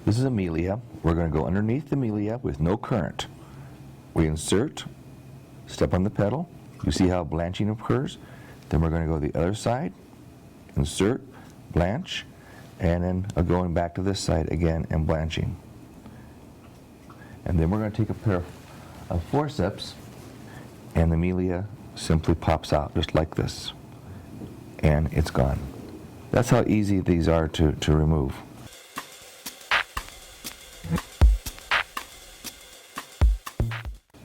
This is Amelia. We're going to go underneath the Amelia with no current. We insert, step on the pedal. You see how blanching occurs? Then we're going to go to the other side, insert, blanch, and then going back to this side again and blanching. And then we're going to take a pair of forceps, and the Amelia simply pops out just like this. And it's gone. That's how easy these are to remove.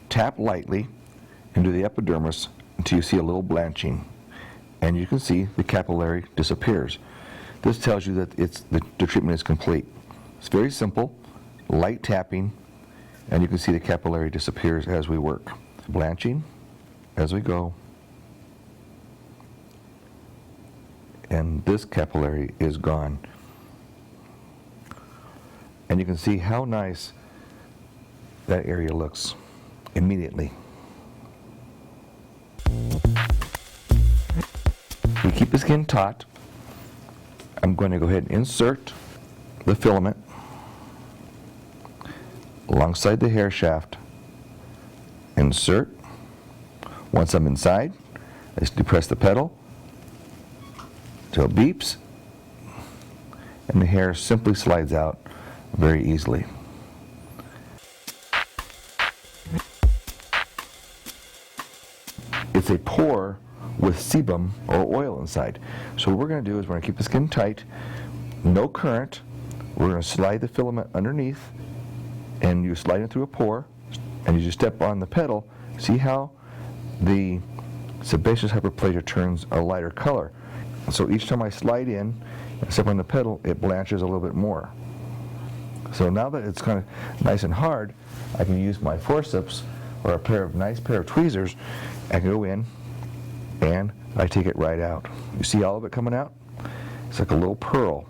Tap lightly into the epidermis until you see a little blanching, and you can see the capillary disappears. This tells you that the treatment is complete. It's very simple, light tapping, and you can see the capillary disappears as we work. Blanching as we go, and this capillary is gone. And you can see how nice that area looks immediately. We keep the skin taut. I'm going to go ahead and insert the filament alongside the hair shaft. Insert. Once I'm inside, I just depress the pedal till it beeps, and the hair simply slides out very easily. It's a pore with sebum or oil inside. So what we're going to do is we're going to keep the skin tight, no current. We're going to slide the filament underneath, and you slide it through a pore, and you just step on the pedal. See how the sebaceous hyperplasia turns a lighter color. So each time I slide in and step on the pedal, it blanches a little bit more. So now that it's kind of nice and hard, I can use my forceps or a nice pair of tweezers. I can go in and I take it right out. You see all of it coming out? It's like a little pearl,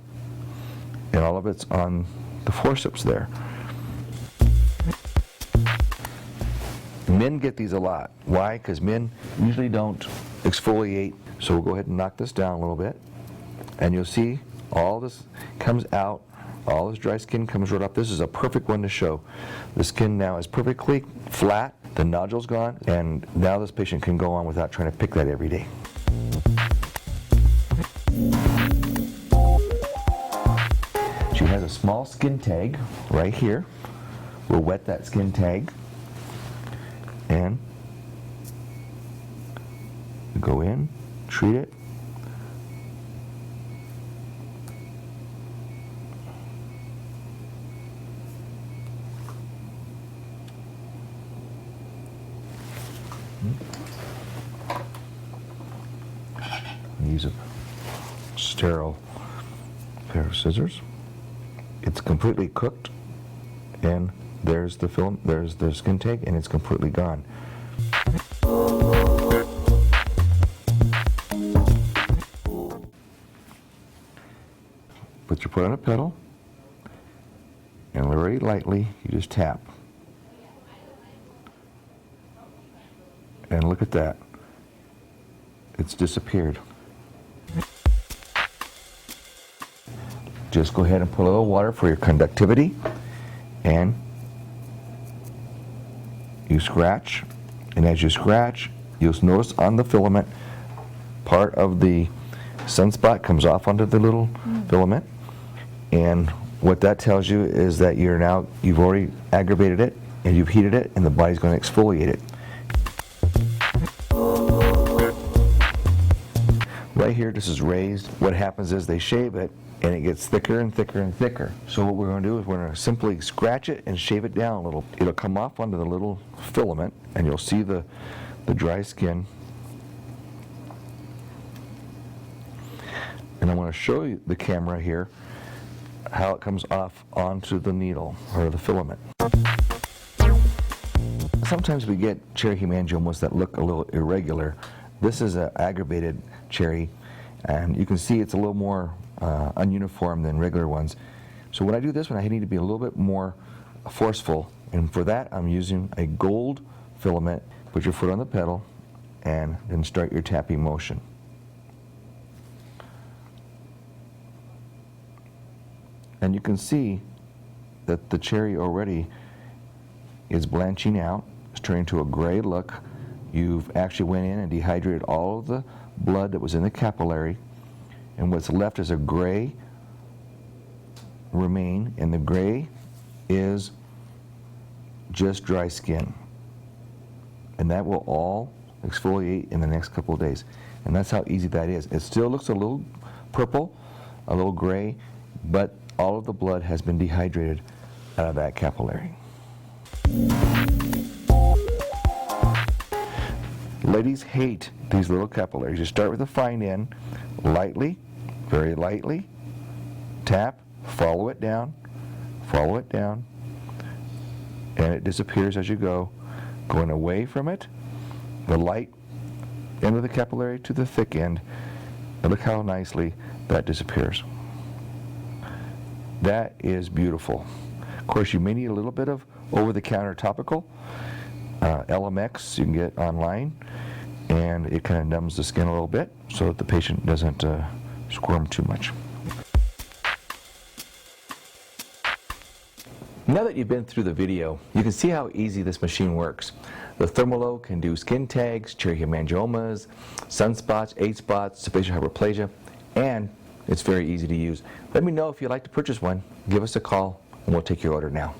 and all of it's on the forceps there. Men get these a lot. Why? Because men usually don't exfoliate. So we'll go ahead and knock this down a little bit, and you'll see all this comes out. All this dry skin comes right up. This is a perfect one to show. The skin now is perfectly flat, the nodule's gone, and now this patient can go on without trying to pick that every day. She has a small skin tag right here. We'll wet that skin tag and go in, treat it. Use a sterile pair of scissors. It's completely cooked, and there's the film, there's the skin tag, and it's completely gone. Put your foot on a pedal, and very lightly you just tap. And look at that. It's disappeared. Just go ahead and put a little water for your conductivity, and you scratch, and as you scratch, you'll notice on the filament part of the sunspot comes off onto the little filament, and what that tells you is that you've already aggravated it, and you've heated it, and the body's going to exfoliate it. Right here, this is raised. What happens is they shave it, and it gets thicker and thicker and thicker. So what we're going to do is we're going to simply scratch it and shave it down a little. It'll come off onto the little filament, and you'll see the dry skin. And I want to show you the camera here how it comes off onto the needle or the filament. Sometimes we get cherry hemangiomas that look a little irregular. This is an aggravated cherry, and you can see it's a little more ununiform than regular ones. So when I do this one, I need to be a little bit more forceful, and for that I'm using a gold filament. Put your foot on the pedal and then start your tapping motion. And you can see that the cherry already is blanching out. It's turning to a gray look. You've actually went in and dehydrated all of the blood that was in the capillary, and what's left is a gray remain, and the gray is just dry skin. And that will all exfoliate in the next couple of days. And that's how easy that is. It still looks a little purple, a little gray, but all of the blood has been dehydrated out of that capillary. Ladies hate these little capillaries. You start with a fine end, lightly, very lightly, tap, follow it down, and it disappears as you go, going away from it, the light end of the capillary to the thick end, and look how nicely that disappears. That is beautiful. Of course, you may need a little bit of over-the-counter topical, LMX you can get online, and it kind of numbs the skin a little bit so that the patient doesn't squirm too much. Now that you've been through the video, you can see how easy this machine works. The ThermoLO can do skin tags, cherry hemangiomas, sunspots, age spots, sebaceous hyperplasia, and it's very easy to use. Let me know if you'd like to purchase one. Give us a call and we'll take your order now.